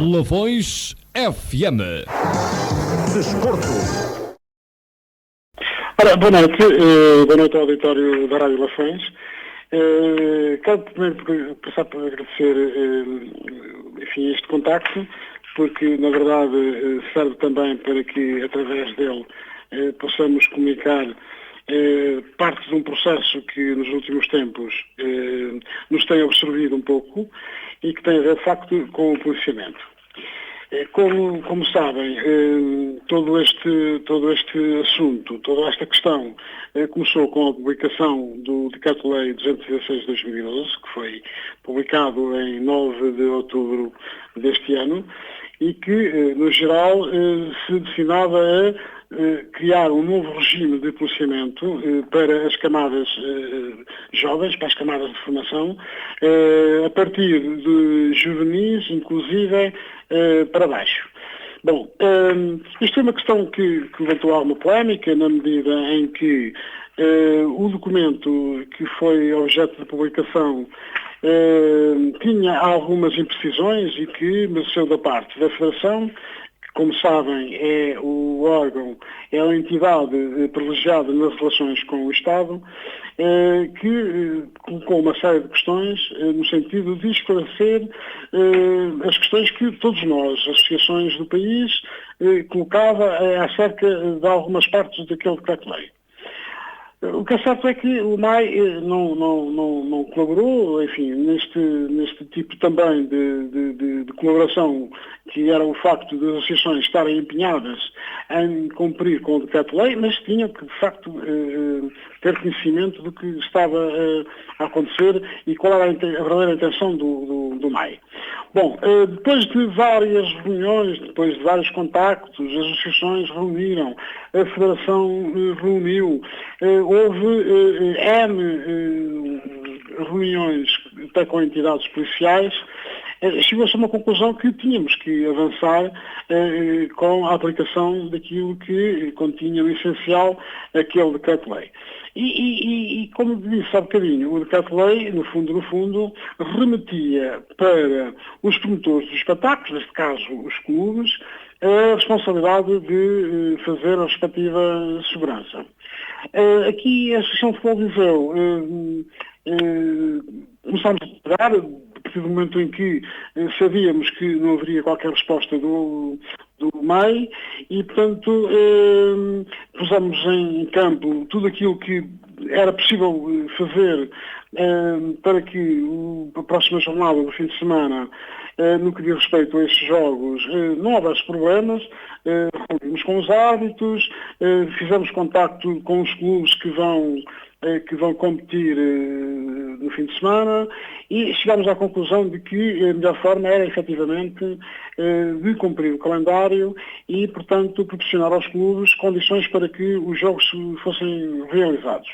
Lafões FM. Desporto. Ora, boa noite ao auditório da Rádio Lafões. Quero primeiro passar por agradecer este contacto, porque na verdade serve também para que através dele possamos comunicar parte de um processo que nos últimos tempos nos tem absorvido um pouco e que tem a ver de facto com o policiamento. Como sabem, todo este assunto, toda esta questão começou com a publicação do Decreto-Lei 216 de 2012, que foi publicado em 9 de outubro deste ano, e que, no geral, se destinava a criar um novo regime de policiamento para as camadas jovens, para as camadas de formação, a partir de juvenis, inclusive, para baixo. Bom, isto é uma questão que levantou alguma polémica, na medida em que o documento que foi objeto de publicação tinha algumas imprecisões e que mereceu da parte da Federação, que, como sabem, é o órgão, é a entidade privilegiada nas relações com o Estado, que colocou uma série de questões no sentido de esclarecer as questões que todos nós, associações do país, colocava acerca de algumas partes daquele decreto-lei. O que é certo é que o MAI não colaborou, enfim, neste tipo também de colaboração, que era o facto das associações estarem empenhadas em cumprir com o decreto-lei, mas tinham que, de facto, ter conhecimento do que estava a acontecer e qual era a verdadeira intenção do MAI. Bom, depois de várias reuniões, depois de vários contactos, as associações reuniram, a Federação reuniu, houve N reuniões até com entidades policiais, chegou-se a uma conclusão que tínhamos que avançar com a aplicação daquilo que continha no essencial aquele decreto-lei. E como disse há bocadinho, o decreto-lei, no fundo, remetia para os promotores dos espetáculos, neste caso os clubes, a responsabilidade de fazer a respectiva segurança. Aqui a Associação de Futebol de Viseu começámos a parar, a partir do momento em que sabíamos que não haveria qualquer resposta do MAI e, portanto, pusemos em campo tudo aquilo que era possível fazer para que a próxima jornada do fim de semana, no que diz respeito a estes jogos, não houvesse problemas. Reunimos com os árbitros, fizemos contacto com os clubes que vão competir no fim de semana e chegámos à conclusão de que a melhor forma era efetivamente de cumprir o calendário e, portanto, proporcionar aos clubes condições para que os jogos fossem realizados.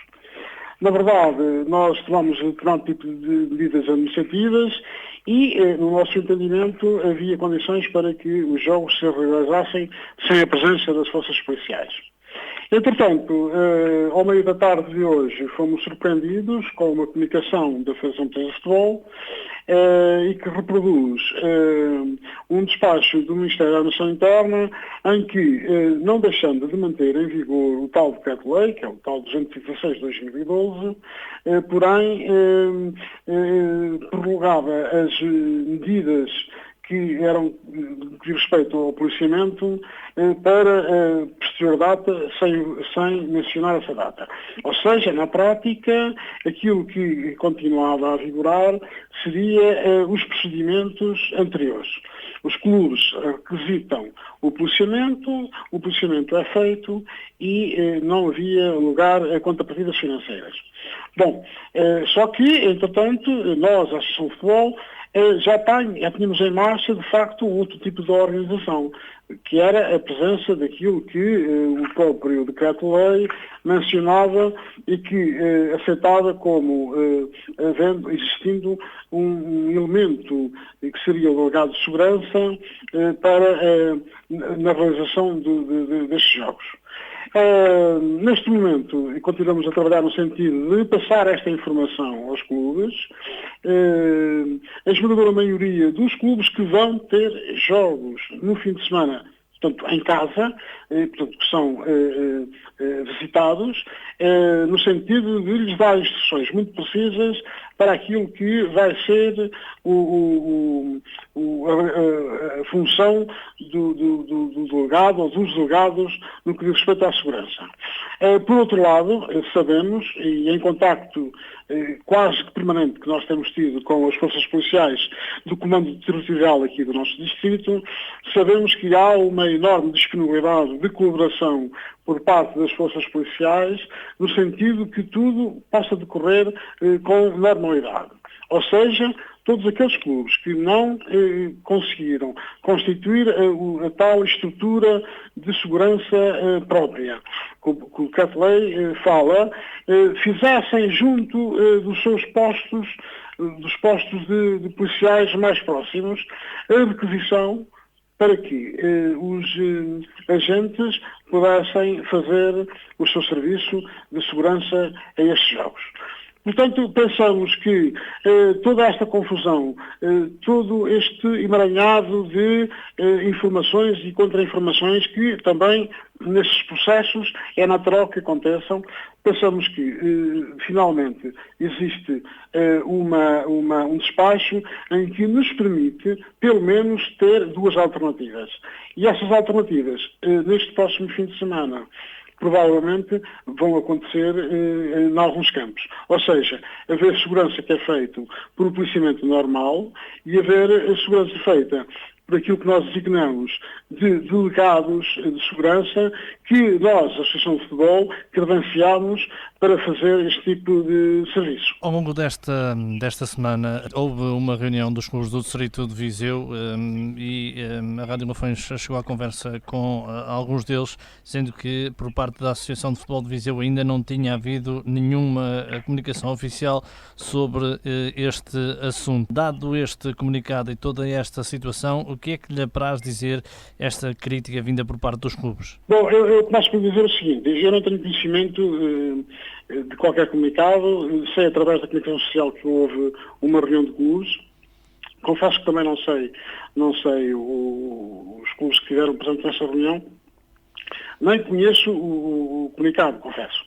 Na verdade, nós tomamos determinado tipo de medidas administrativas e, no nosso entendimento, havia condições para que os jogos se realizassem sem a presença das forças policiais. Entretanto, ao meio da tarde de hoje, fomos surpreendidos com uma comunicação da Federação de Futebol e que reproduz um despacho do Ministério da Administração Interna em que, não deixando de manter em vigor o tal decreto-lei, que é o tal 216 de 2012, porém prorrogava as medidas que eram de respeito ao policiamento para posterior data, sem mencionar essa data. Ou seja, na prática, aquilo que continuava a vigorar seria os procedimentos anteriores. Os clubes requisitam o policiamento é feito e não havia lugar a contrapartidas financeiras. Bom, só que, entretanto, nós, a Associação de Futebol, já tínhamos em marcha, de facto, um outro tipo de organização, que era a presença daquilo que o próprio decreto-lei mencionava e que aceitava como existindo um elemento que seria o delegado de segurança na realização destes jogos. Neste momento, continuamos a trabalhar no sentido de passar esta informação aos clubes. A esmagadora maioria dos clubes que vão ter jogos no fim de semana, portanto, em casa, portanto, que são visitados, no sentido de lhes dar instruções muito precisas para aquilo que vai ser a função do delegado ou dos delegados no que diz respeito à segurança. Por outro lado, sabemos, e em contacto quase que permanente que nós temos tido com as forças policiais do Comando Territorial aqui do nosso distrito, sabemos que há uma enorme disponibilidade de colaboração por parte das forças policiais, no sentido que tudo possa decorrer com normalidade. Ou seja, todos aqueles clubes que não conseguiram constituir a tal estrutura de segurança própria, que o CAT-Lei fala, fizessem junto dos seus postos, dos postos de policiais mais próximos, a requisição para que os agentes pudessem fazer o seu serviço de segurança a estes jogos. Portanto, pensamos que toda esta confusão, todo este emaranhado de informações e contra-informações que também nesses processos é natural que aconteçam, pensamos que finalmente existe um despacho em que nos permite, pelo menos, ter duas alternativas. E essas alternativas, neste próximo fim de semana, provavelmente vão acontecer em alguns campos. Ou seja, haver segurança que é feito por um policiamento normal e haver segurança feita por aquilo que nós designamos de delegados de segurança que nós, a Associação de Futebol, credenciamos para fazer este tipo de serviço. Ao longo desta semana houve uma reunião dos clubes do Distrito de Viseu e a Rádio Lafões chegou à conversa com alguns deles, sendo que por parte da Associação de Futebol de Viseu ainda não tinha havido nenhuma comunicação oficial sobre este assunto. Dado este comunicado e toda esta situação, o que é que lhe apraz dizer esta crítica vinda por parte dos clubes? Bom, eu começo por dizer o seguinte: eu não tenho conhecimento de qualquer comunicado, sei através da comunicação social que houve uma reunião de clubes. Confesso que também não sei os clubes que estiveram presentes nessa reunião, nem conheço o comunicado, confesso.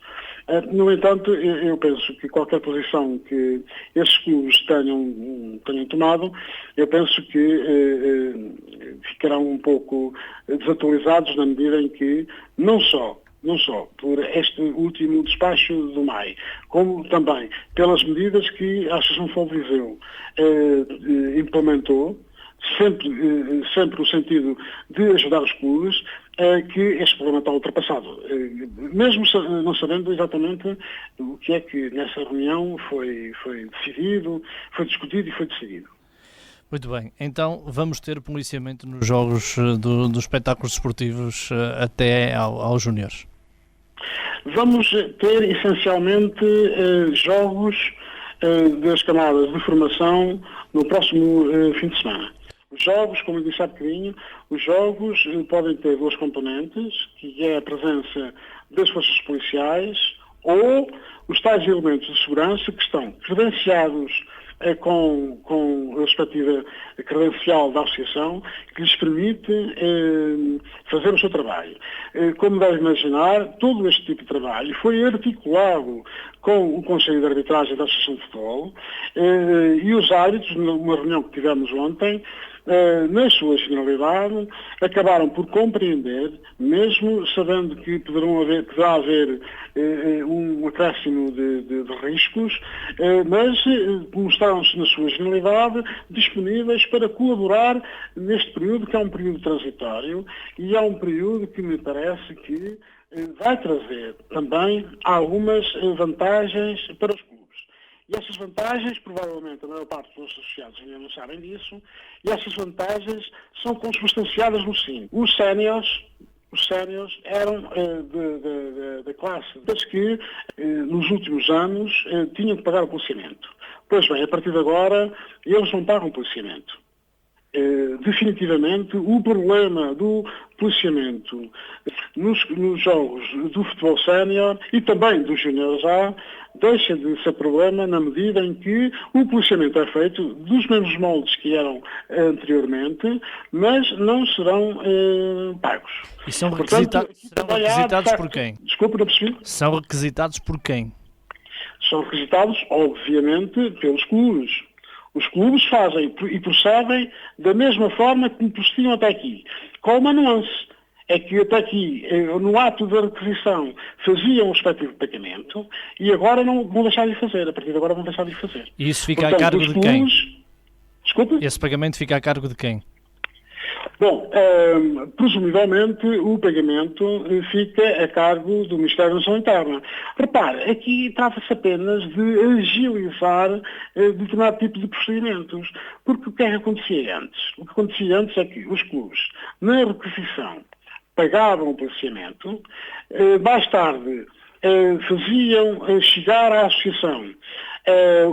No entanto, eu penso que qualquer posição que esses clubes tenham tomado, eu penso que ficarão um pouco desatualizados na medida em que não só por este último despacho do MAI, como também pelas medidas que a Associação de Futebol de Viseu implementou, sempre no sentido de ajudar os clubes, que este problema está ultrapassado. Mesmo não sabendo exatamente o que é que nessa reunião foi decidido, foi discutido e foi decidido. Muito bem, então vamos ter policiamento nos jogos dos espetáculos desportivos até aos júniores? Vamos ter essencialmente jogos das camadas de formação no próximo fim de semana. Os jogos, como eu disse há bocadinho, os jogos podem ter duas componentes, que é a presença das forças policiais ou os tais elementos de segurança que estão credenciados com a respectiva credencial da associação, que lhes permite fazer o seu trabalho. Como deve imaginar, todo este tipo de trabalho foi articulado com o Conselho de Arbitragem da Associação de Futebol e os árbitros, numa reunião que tivemos ontem, na sua generalidade, acabaram por compreender, mesmo sabendo que poderá haver um acréscimo de riscos, mas mostraram-se na sua generalidade disponíveis para colaborar neste período, que é um período transitório e é um período que me parece que vai trazer também algumas vantagens para os clubes. E essas vantagens, provavelmente a maior parte dos associados ainda não sabem disso, e essas vantagens são consubstanciadas no seguinte: os séniores eram da classe das que nos últimos anos tinham que pagar o policiamento. Pois bem, a partir de agora, eles não pagam policiamento. definitivamente o problema do policiamento nos jogos do futebol sénior e também dos júniores A deixa de ser problema na medida em que o policiamento é feito dos mesmos moldes que eram anteriormente, mas não serão pagos. E serão Portanto, requisitados por quem? Desculpe, não percebi. São requisitados por quem? São requisitados, obviamente, pelos clubes. Os clubes fazem e procedem da mesma forma que procediam até aqui. Com uma nuance, é que até aqui, no ato da requisição, faziam o respectivo pagamento e agora não vão deixar de fazer. A partir de agora vão deixar de fazer. E isso fica Portanto, a cargo de quem? Desculpe? Esse pagamento fica a cargo de quem? Bom, presumivelmente o pagamento fica a cargo do Ministério da Nação Interna. Repare, aqui trata-se apenas de agilizar determinado tipo de procedimentos. Porque o que é que acontecia antes? O que acontecia antes é que os clubes, na requisição, pagavam o policiamento, mais tarde faziam chegar à associação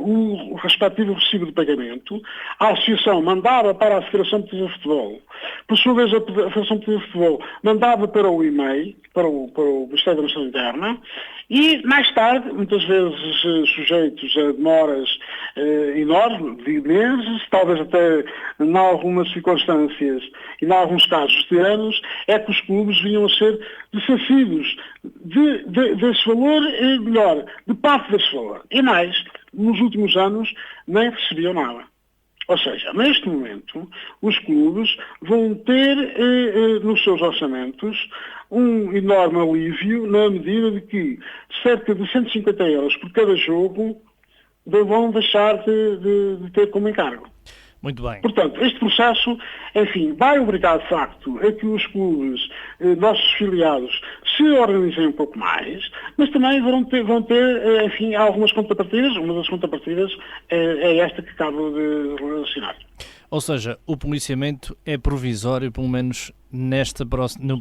o respectivo recibo de pagamento, a associação mandava para a Federação Portuguesa de Futebol, por sua vez a Federação Portuguesa de Futebol mandava para o IMEI, para o Ministério da Nação Interna, e mais tarde, muitas vezes sujeitos a demoras enormes, de meses, talvez até em algumas circunstâncias e em alguns casos de anos, é que os clubes vinham a ser desafiados desse valor, melhor, de parte desse valor. E mais, nos últimos anos nem recebiam nada. Ou seja, neste momento, os clubes vão ter nos seus orçamentos um enorme alívio na medida de que cerca de 150 euros por cada jogo vão deixar de ter como encargo. Muito bem. Portanto, este processo, enfim, vai obrigar, de facto, a que os clubes, nossos filiados, se organizem um pouco mais, mas também vão ter, enfim, algumas contrapartidas. Uma das contrapartidas é esta que acabo de relacionar. Ou seja, o policiamento é provisório, pelo menos no próximo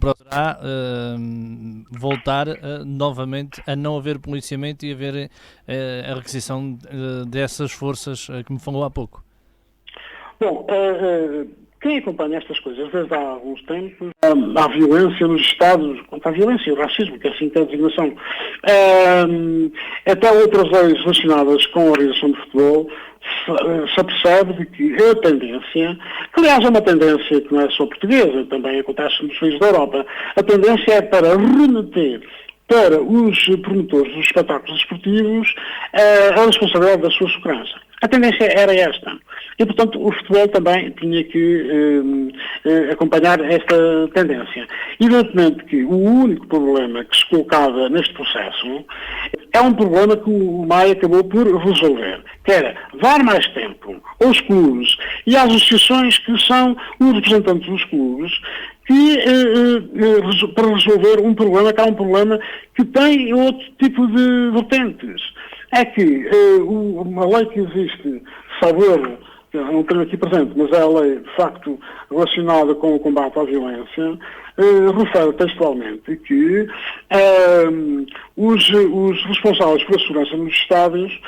voltar novamente a não haver policiamento e haver a requisição dessas forças que me falou há pouco. Bom, quem acompanha estas coisas desde há alguns tempos, há violência nos Estados, contra a violência e o racismo, que é assim que é a designação, até outras leis relacionadas com a organização de futebol, se apercebe de que a tendência, que aliás é uma tendência que não é só portuguesa, também acontece nos países da Europa, a tendência é para remeter para os promotores dos espetáculos esportivos a responsabilidade da sua segurança. A tendência era esta. E, portanto, o futebol também tinha que acompanhar esta tendência. Evidentemente que o único problema que se colocava neste processo é um problema que o MAI acabou por resolver, que era dar mais tempo aos clubes e às associações que são os representantes dos clubes para resolver um problema que é um problema que tem outro tipo de vertentes. É que uma lei que existe, salvo erro, não tenho aqui presente, mas é a lei, de facto, relacionada com o combate à violência, refere textualmente que os responsáveis pela segurança nos estádios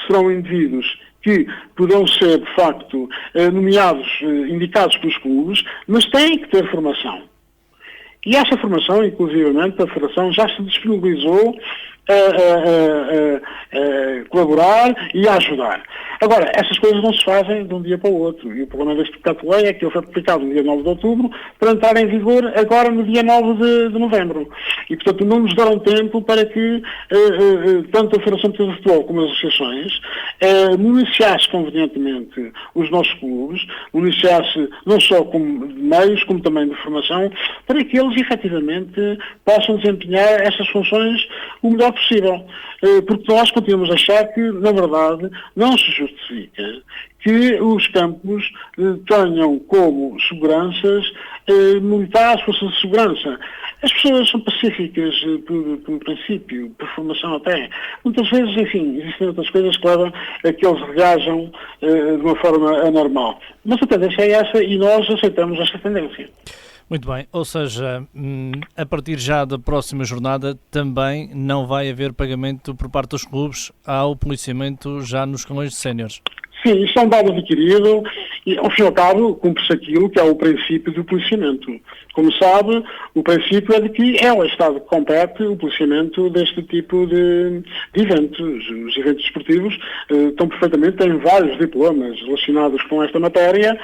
serão indivíduos que poderão ser, de facto, nomeados, indicados pelos clubes, mas têm que ter formação. E essa formação, inclusivamente, a Federação já se disponibilizou a colaborar e a ajudar. Agora, essas coisas não se fazem de um dia para o outro. E o problema deste decreto de lei é que ele foi publicado no dia 9 de outubro para entrar em vigor agora no dia 9 de novembro. E, portanto, não nos deram tempo para que tanto a Federação de Futebol como as associações municiasse convenientemente os nossos clubes, municiasse não só como meios, como também de formação, para que eles efetivamente possam desempenhar essas funções o melhor possível. Porque nós continuamos a achar que, na verdade, não se justifica que os campos tenham como seguranças militares, forças de segurança. As pessoas são pacíficas por princípio, por formação até. Muitas vezes, enfim, existem outras coisas que levam a que eles reajam de uma forma anormal. Mas a tendência é essa e nós aceitamos esta tendência. Muito bem, ou seja, a partir já da próxima jornada também não vai haver pagamento por parte dos clubes ao policiamento já nos escalões de séniores. Sim, isto é um dado adquirido e, ao fim e ao cabo, cumpre-se aquilo que é o princípio do policiamento. Como sabe, o princípio é de que é o Estado que compete o policiamento deste tipo de eventos. Os eventos desportivos estão perfeitamente, têm vários diplomas relacionados com esta matéria.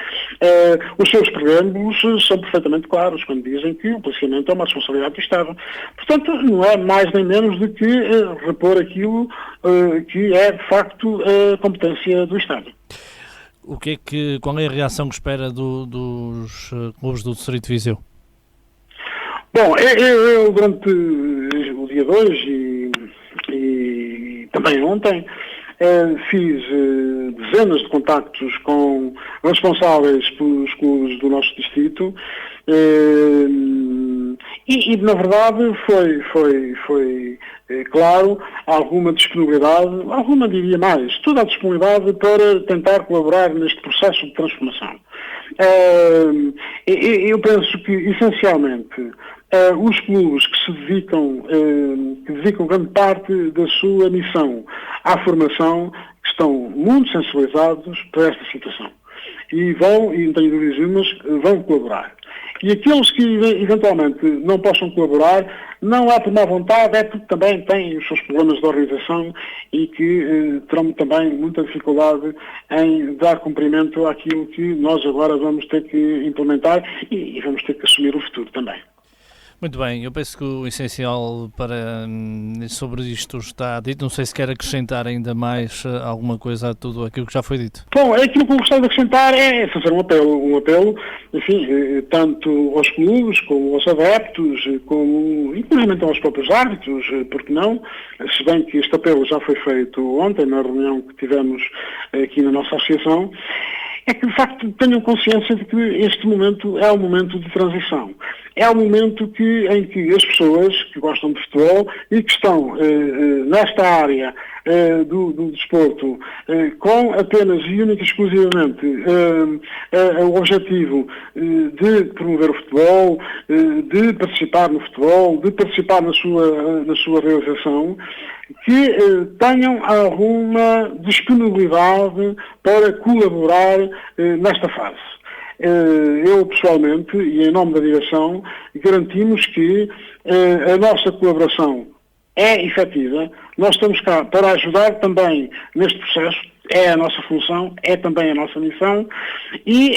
Os seus preâmbulos são perfeitamente claros quando dizem que o policiamento é uma responsabilidade do Estado. Portanto, não é mais nem menos do que repor aquilo que é, de facto, a competência do Estado. Qual é a reação que espera dos clubes do Distrito de Viseu? Bom, eu durante o dia de hoje e também ontem fiz dezenas de contactos com responsáveis pelos clubes do nosso distrito e na verdade foi claro, alguma disponibilidade, alguma diria mais, toda a disponibilidade para tentar colaborar neste processo de transformação. Eu penso que, essencialmente, os clubes que dedicam grande parte da sua missão à formação, que estão muito sensibilizados para esta situação. E não tenho dúvidas nenhumas, vão colaborar. E aqueles que eventualmente não possam colaborar, não é por má vontade, é porque também têm os seus problemas de organização e que terão também muita dificuldade em dar cumprimento àquilo que nós agora vamos ter que implementar e vamos ter que assumir o futuro também. Muito bem, eu penso que o essencial sobre isto está dito. Não sei se quer acrescentar ainda mais alguma coisa a tudo aquilo que já foi dito. Bom, aquilo que eu gostava de acrescentar é fazer um apelo, enfim, tanto aos clubes, como aos adeptos, como inclusive aos próprios árbitros, porque não, se bem que este apelo já foi feito ontem, na reunião que tivemos aqui na nossa associação, é que de facto tenham consciência de que este momento é um momento de transição. É um momento em que as pessoas que gostam de futebol e que estão nesta área do desporto com apenas e única e exclusivamente o objetivo de promover o futebol, de participar no futebol, de participar na sua realização, que tenham alguma disponibilidade para colaborar nesta fase. Eu, pessoalmente, e em nome da direção, garantimos que a nossa colaboração é efetiva. Nós estamos cá para ajudar também neste processo, é a nossa função, é também a nossa missão, e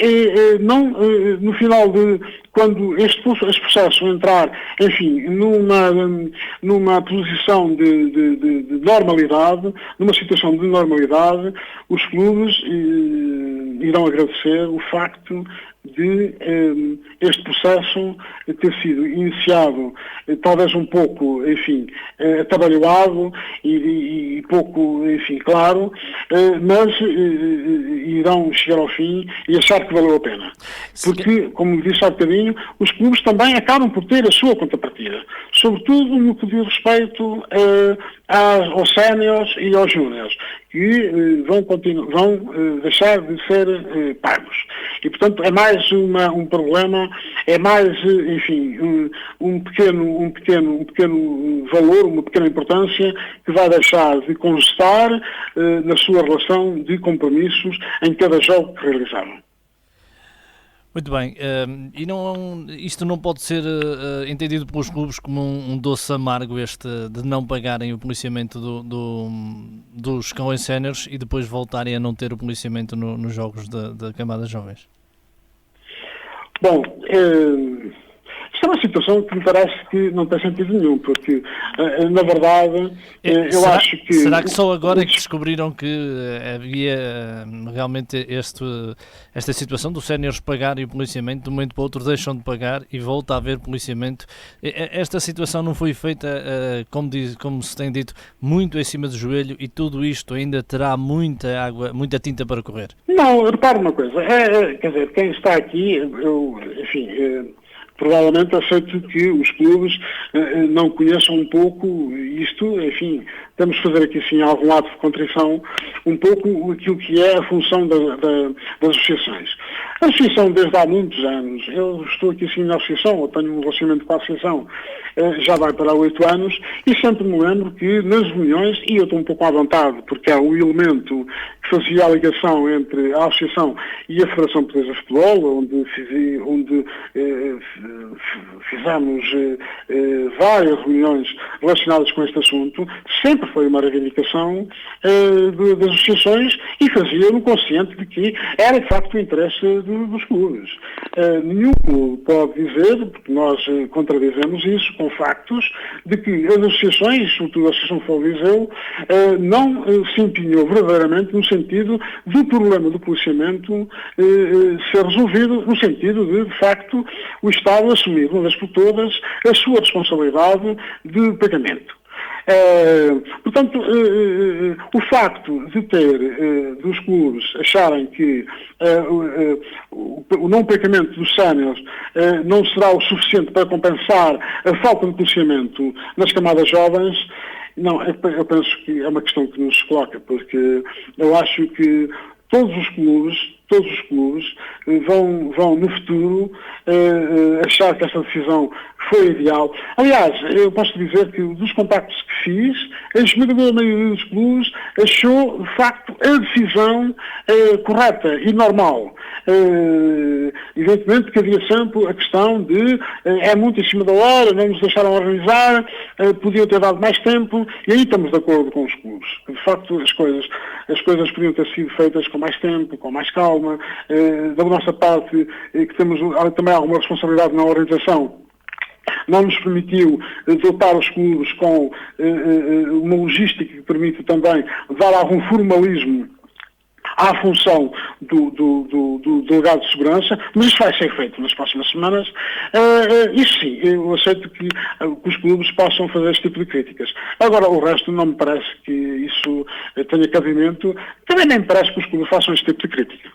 no final quando este processo entrar, enfim, numa posição de normalidade, numa situação de normalidade, os clubes irão agradecer o facto de este processo ter sido iniciado talvez um pouco, enfim, atabalhoado e pouco, enfim, claro, mas irão chegar ao fim e achar que valeu a pena. Porque, como disse há bocadinho, os clubes também acabam por ter a sua contrapartida, sobretudo no que diz respeito aos séniores e aos júniores, que vão deixar de ser pagos. E, portanto, é mais um problema, é mais, enfim, um pequeno valor, uma pequena importância que vai deixar de constar na sua relação de compromissos em cada jogo que realizaram. Muito bem, isto não pode ser entendido pelos clubes como um doce amargo de não pagarem o policiamento dos escalões séniores e depois voltarem a não ter o policiamento nos jogos da camada jovens. Bom, isto é uma situação que me parece que não tem sentido nenhum, porque, na verdade, acho que... Será que só agora é que descobriram que havia realmente esta situação dos séniores pagarem o policiamento, de um momento para o outro deixam de pagar e volta a haver policiamento? Esta situação não foi feita, como se tem dito, muito em cima do joelho e tudo isto ainda terá muita água, muita tinta para correr? Não, repare uma coisa, quer dizer, quem está aqui, provavelmente aceito que os clubes não conheçam um pouco isto, enfim, temos que fazer aqui sim algum ato de contrição, um pouco aquilo que é a função das associações. A associação desde há muitos anos, eu estou aqui assim na associação, eu tenho um relacionamento com a associação, já vai para 8 anos, e sempre me lembro que nas reuniões, e eu estou um pouco à vontade, porque é o elemento que fazia a ligação entre a associação e a Federação Portuguesa de Futebol, onde fizemos várias reuniões relacionadas com este assunto, sempre foi uma reivindicação das associações e fazia-no consciente de que era de facto o interesse dos clubes. Nenhum clube pode dizer, porque nós contradizemos isso com factos, de que as associações, sobretudo a Associação de Futebol de Viseu, não se empenhou verdadeiramente no sentido do problema do policiamento ser resolvido, no sentido de facto, o Estado assumir, uma vez por todas, a sua responsabilidade de pagamento. Portanto, o facto de dos clubes acharem que o não pagamento dos séniores não será o suficiente para compensar a falta de conhecimento nas camadas jovens, não, eu penso que é uma questão que nos coloca, porque eu acho que todos os clubes vão no futuro achar que esta decisão foi ideal. Aliás, eu posso dizer que dos contactos que fiz, a esmagadora maioria dos clubes achou, de facto, a decisão correta e normal. Evidentemente que havia sempre a questão de é muito em cima da hora, não nos deixaram organizar, podiam ter dado mais tempo, e aí estamos de acordo com os clubes. De facto, as coisas podiam ter sido feitas com mais tempo, com mais calma. Da nossa parte, que temos também alguma responsabilidade na organização, não nos permitiu dotar os clubes com uma logística que permite também dar algum formalismo à função do delegado de segurança, mas isso vai ser feito nas próximas semanas. Isso sim, eu aceito que os clubes possam fazer este tipo de críticas. Agora, o resto não me parece que isso tenha cabimento, também nem me parece que os clubes façam este tipo de crítica.